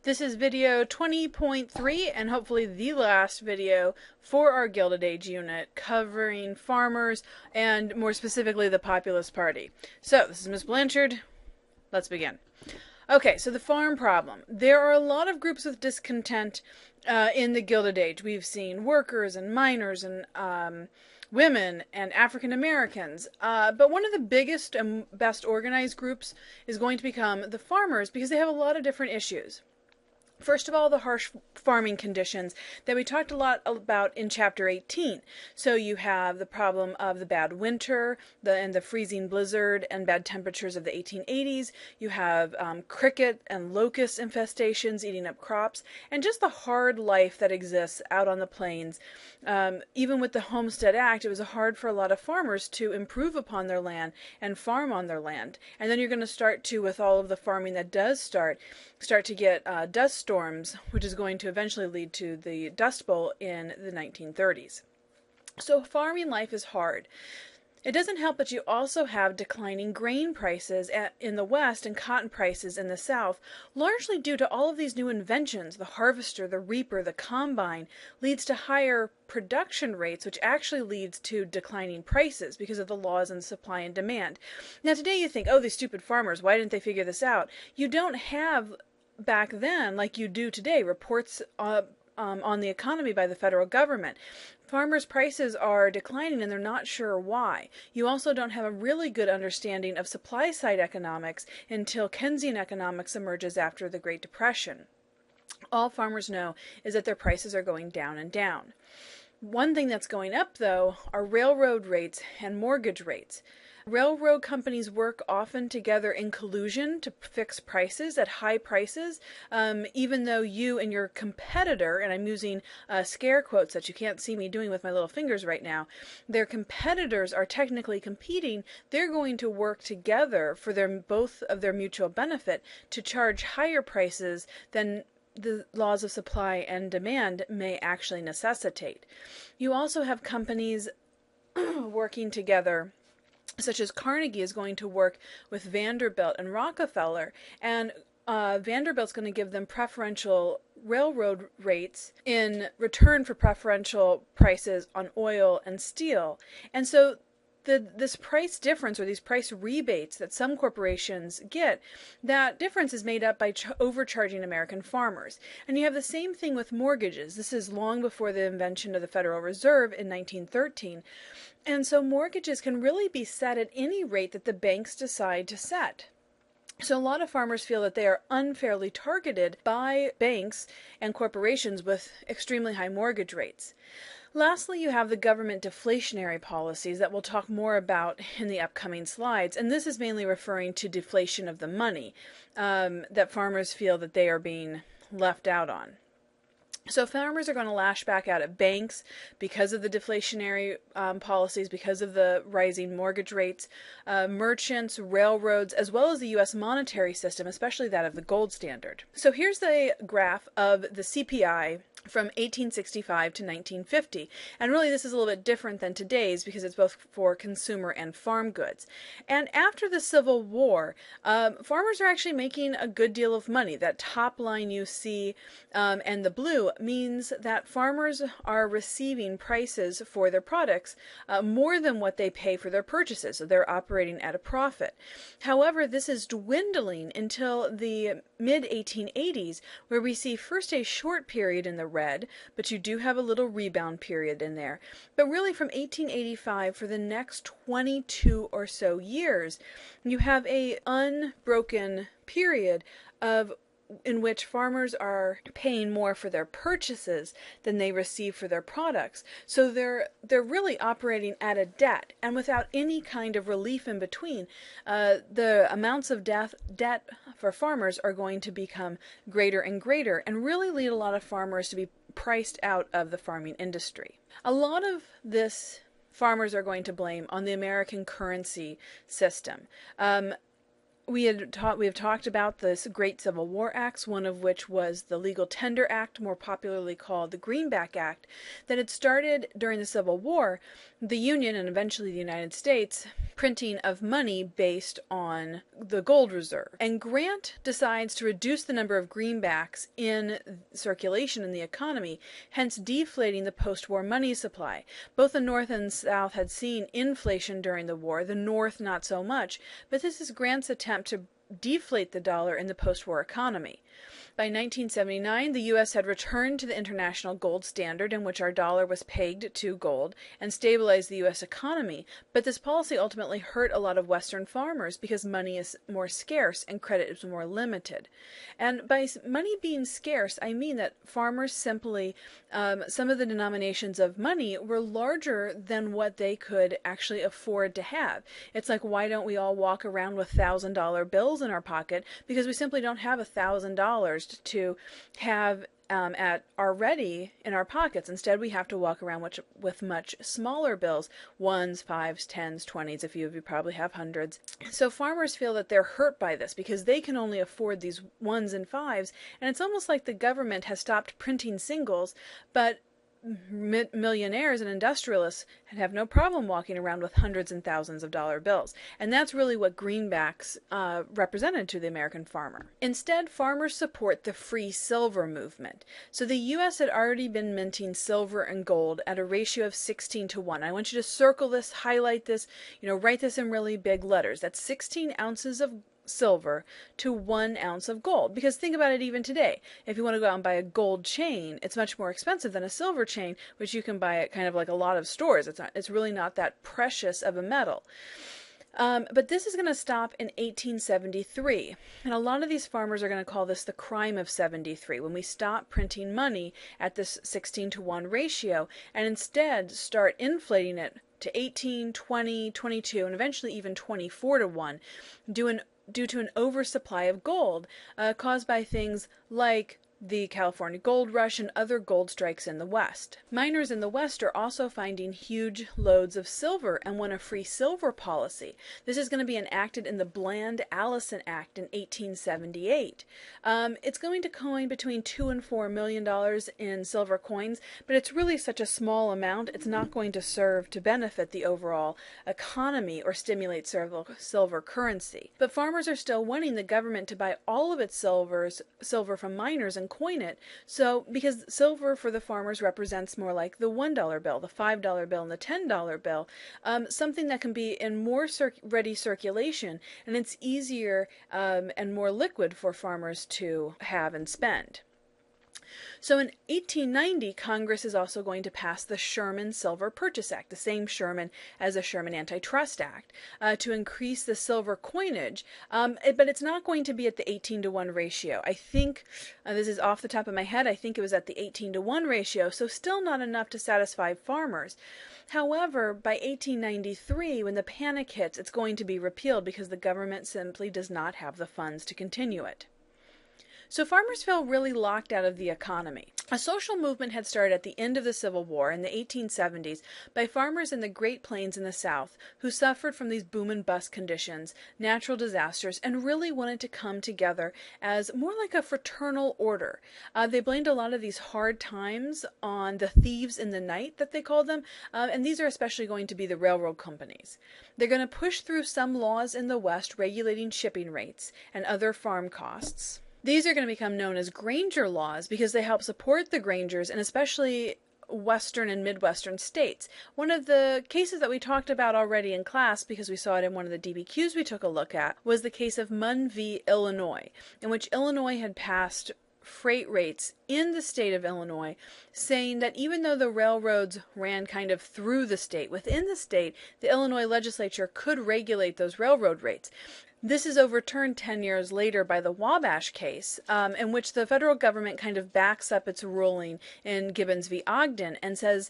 This is video 20.3 and hopefully the last video for our Gilded Age unit covering farmers and more specifically the Populist Party. So this is Miss Blanchard. Let's begin. Okay, so the farm problem. There are a lot of groups with discontent in the Gilded Age. We've seen workers and miners and women and African Americans. But one of the biggest and best organized groups is going to become the farmers because they have a lot of different issues. First of all, the harsh farming conditions that we talked a lot about in Chapter 18. So you have the problem of the bad winter and the freezing blizzard and bad temperatures of the 1880s. You have cricket and locust infestations eating up crops, and just the hard life that exists out on the plains. Even with the Homestead Act, it was hard for a lot of farmers to improve upon their land and farm on their land. And then you're going to start to, with all of the farming that does start to get dust storms, which is going to eventually lead to the Dust Bowl in the 1930s. So farming life is hard. It doesn't help that you also have declining grain prices in the West and cotton prices in the South, largely due to all of these new inventions. The harvester, the reaper, the combine leads to higher production rates, which actually leads to declining prices because of the laws and supply and demand. Now today you think, oh, these stupid farmers, why didn't they figure this out? You don't have back then, like you do today, reports on the economy by the federal government. Farmers' prices are declining and they're not sure why. You also don't have a really good understanding of supply-side economics until Keynesian economics emerges after the Great Depression. All farmers know is that their prices are going down and down. One thing that's going up, though, are railroad rates and mortgage rates. Railroad companies work often together in collusion to fix prices at high prices, even though you and your competitor, and I'm using scare quotes that you can't see me doing with my little fingers right now, their competitors are technically competing. They're going to work together for both of their mutual benefit to charge higher prices than the laws of supply and demand may actually necessitate. You also have companies working together, such as Carnegie is going to work with Vanderbilt and Rockefeller, and Vanderbilt's going to give them preferential railroad rates in return for preferential prices on oil and steel. And so this price difference, or these price rebates that some corporations get, that difference is made up by overcharging American farmers. And you have the same thing with mortgages. This is long before the invention of the Federal Reserve in 1913. And so mortgages can really be set at any rate that the banks decide to set. So a lot of farmers feel that they are unfairly targeted by banks and corporations with extremely high mortgage rates. Lastly, you have the government deflationary policies that we'll talk more about in the upcoming slides, and this is mainly referring to deflation of the money that farmers feel that they are being left out on. So farmers are going to lash back out at banks because of the deflationary policies, because of the rising mortgage rates, merchants, railroads, as well as the U.S. monetary system, especially that of the gold standard. So here's the graph of the CPI from 1865 to 1950. And really this is a little bit different than today's because it's both for consumer and farm goods. And after the Civil War, farmers are actually making a good deal of money. That top line you see and the blue means that farmers are receiving prices for their products more than what they pay for their purchases. So they're operating at a profit. However, this is dwindling until the mid-1880s, where we see first a short period in the red, but you do have a little rebound period in there. But really from 1885 for the next 22 or so years, you have a unbroken period in which farmers are paying more for their purchases than they receive for their products. So they're really operating at a debt, and without any kind of relief in between, the amounts of debt for farmers are going to become greater and greater, and really lead a lot of farmers to be priced out of the farming industry. A lot of this farmers are going to blame on the American currency system. We have talked about this great Civil War acts, one of which was the Legal Tender Act, more popularly called the Greenback Act, that had started during the Civil War. The Union, and eventually the United States, printing of money based on the gold reserve. And Grant decides to reduce the number of greenbacks in circulation in the economy, hence deflating the post-war money supply. Both the North and South had seen inflation during the war, the North not so much, but this is Grant's attempt to deflate the dollar in the post-war economy. By 1979, the U.S. had returned to the international gold standard in which our dollar was pegged to gold and stabilized the U.S. economy, but this policy ultimately hurt a lot of Western farmers because money is more scarce and credit is more limited. And by money being scarce, I mean that farmers simply, some of the denominations of money were larger than what they could actually afford to have. It's like, why don't we all walk around with $1,000 bills in our pocket? Because we simply don't have $1,000 to have at our ready in our pockets. Instead, we have to walk around with much smaller bills, ones, fives, tens, 20s. A few of you probably have hundreds. So farmers feel that they're hurt by this because they can only afford these ones and fives, and it's almost like the government has stopped printing singles, but millionaires and industrialists have no problem walking around with hundreds and thousands of dollar bills. And that's really what greenbacks represented to the American farmer. Instead, farmers support the free silver movement. So the U.S. had already been minting silver and gold at a ratio of 16 to 1. I want you to circle this, highlight this, write this in really big letters. That's 16 ounces of silver to 1 ounce of gold. Because think about it even today. If you want to go out and buy a gold chain, it's much more expensive than a silver chain, which you can buy at kind of like a lot of stores. It's really not that precious of a metal. But this is going to stop in 1873. And a lot of these farmers are going to call this the crime of 73, when we stop printing money at this 16 to 1 ratio and instead start inflating it to 18, 20, 22, and eventually even 24 to 1, due to an oversupply of gold caused by things like the California gold rush and other gold strikes in the West. Miners in the West are also finding huge loads of silver and want a free silver policy. This is going to be enacted in the Bland-Allison Act in 1878. It's going to coin between $2 and $4 million in silver coins, but it's really such a small amount, it's not going to serve to benefit the overall economy or stimulate silver currency. But farmers are still wanting the government to buy all of its silver from miners and coin it. So, because silver for the farmers represents more like the $1 bill, the $5 bill, and the $10 bill, something that can be in more ready circulation, and it's easier and more liquid for farmers to have and spend. So in 1890, Congress is also going to pass the Sherman Silver Purchase Act, the same Sherman as the Sherman Antitrust Act, to increase the silver coinage, but it's not going to be at the 18 to 1 ratio. I think, this is off the top of my head, I think it was at the 18 to 1 ratio, so still not enough to satisfy farmers. However, by 1893, when the panic hits, it's going to be repealed because the government simply does not have the funds to continue it. So farmers feel really locked out of the economy. A social movement had started at the end of the Civil War in the 1870s by farmers in the Great Plains in the South who suffered from these boom and bust conditions, natural disasters, and really wanted to come together as more like a fraternal order. They blamed a lot of these hard times on the thieves in the night that they called them, and these are especially going to be the railroad companies. They're going to push through some laws in the West regulating shipping rates and other farm costs. These are going to become known as Granger laws because they help support the Grangers and especially Western and Midwestern states. One of the cases that we talked about already in class, because we saw it in one of the DBQs we took a look at, was the case of Munn v. Illinois, in which Illinois had passed freight rates in the state of Illinois, saying that even though the railroads ran kind of through the state, within the state, the Illinois legislature could regulate those railroad rates. This is overturned 10 years later by the Wabash case, in which the federal government kind of backs up its ruling in Gibbons v. Ogden and says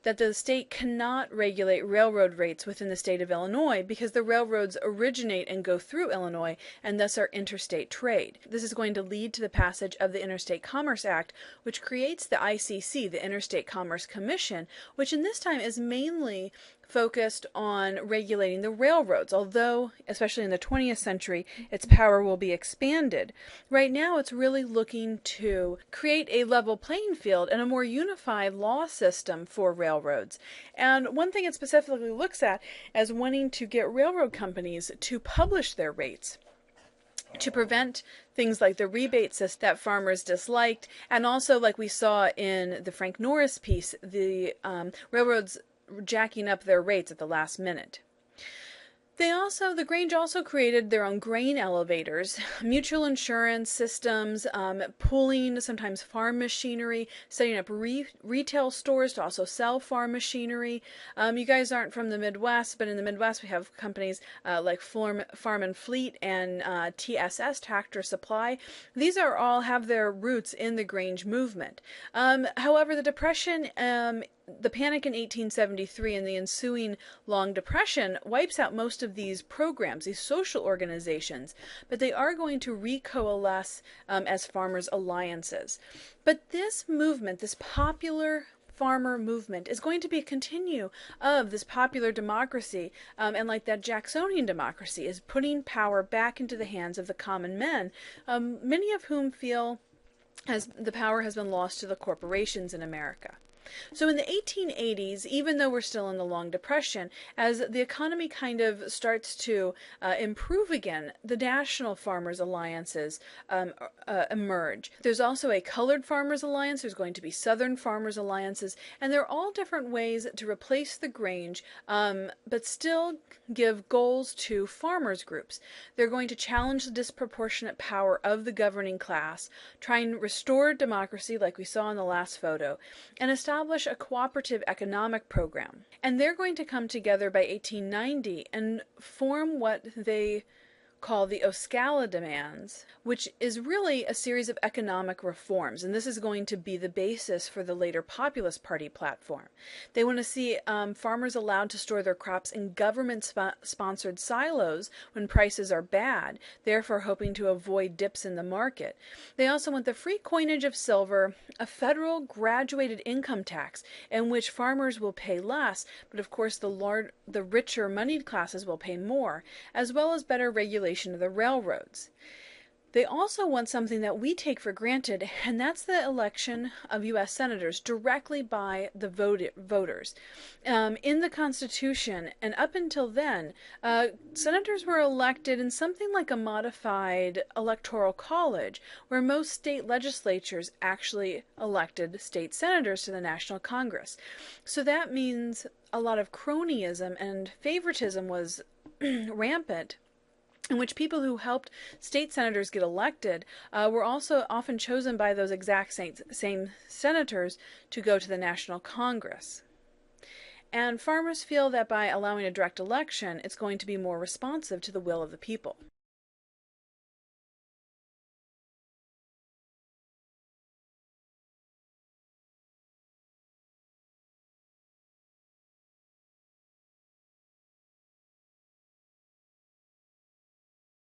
that the state cannot regulate railroad rates within the state of Illinois because the railroads originate and go through Illinois and thus are interstate trade. This is going to lead to the passage of the Interstate Commerce Act, which creates the ICC, the Interstate Commerce Commission, which in this time is mainly focused on regulating the railroads, although, especially in the 20th century, its power will be expanded. Right now, it's really looking to create a level playing field and a more unified law system for railroads. And one thing it specifically looks at is wanting to get railroad companies to publish their rates, to prevent things like the rebate system that farmers disliked, and also, like we saw in the Frank Norris piece, the railroads jacking up their rates at the last minute. The Grange also created their own grain elevators, mutual insurance systems, pooling sometimes farm machinery, setting up retail stores to also sell farm machinery. You guys aren't from the Midwest, but in the Midwest we have companies like Farm and Fleet and TSS, Tractor Supply. These are all have their roots in the Grange movement. However, the Depression, the panic in 1873 and the ensuing Long Depression wipes out most of these programs, these social organizations, but they are going to recoalesce as farmers' alliances. But this movement, this popular farmer movement, is going to be a continue of this popular democracy, and like that Jacksonian democracy, is putting power back into the hands of the common men, many of whom feel as the power has been lost to the corporations in America. So in the 1880s, even though we're still in the Long Depression, as the economy kind of starts to improve again, the national farmers' alliances emerge. There's also a colored farmers' alliance, there's going to be southern farmers' alliances, and they're all different ways to replace the Grange, but still give goals to farmers' groups. They're going to challenge the disproportionate power of the governing class, try and restore democracy like we saw in the last photo, and establish a cooperative economic program. And they're going to come together by 1890 and form what they call the Oscala Demands, which is really a series of economic reforms, and this is going to be the basis for the later Populist Party platform. They want to see farmers allowed to store their crops in government-sponsored silos when prices are bad, therefore hoping to avoid dips in the market. They also want the free coinage of silver, a federal graduated income tax in which farmers will pay less, but of course the richer moneyed classes will pay more, as well as better regulation of the railroads. They also want something that we take for granted, and that's the election of U.S. senators directly by the voters. In the Constitution, and up until then, senators were elected in something like a modified electoral college, where most state legislatures actually elected state senators to the National Congress. So that means a lot of cronyism and favoritism was rampant, in which people who helped state senators get elected were also often chosen by those exact same senators to go to the National Congress. And farmers feel that by allowing a direct election, it's going to be more responsive to the will of the people.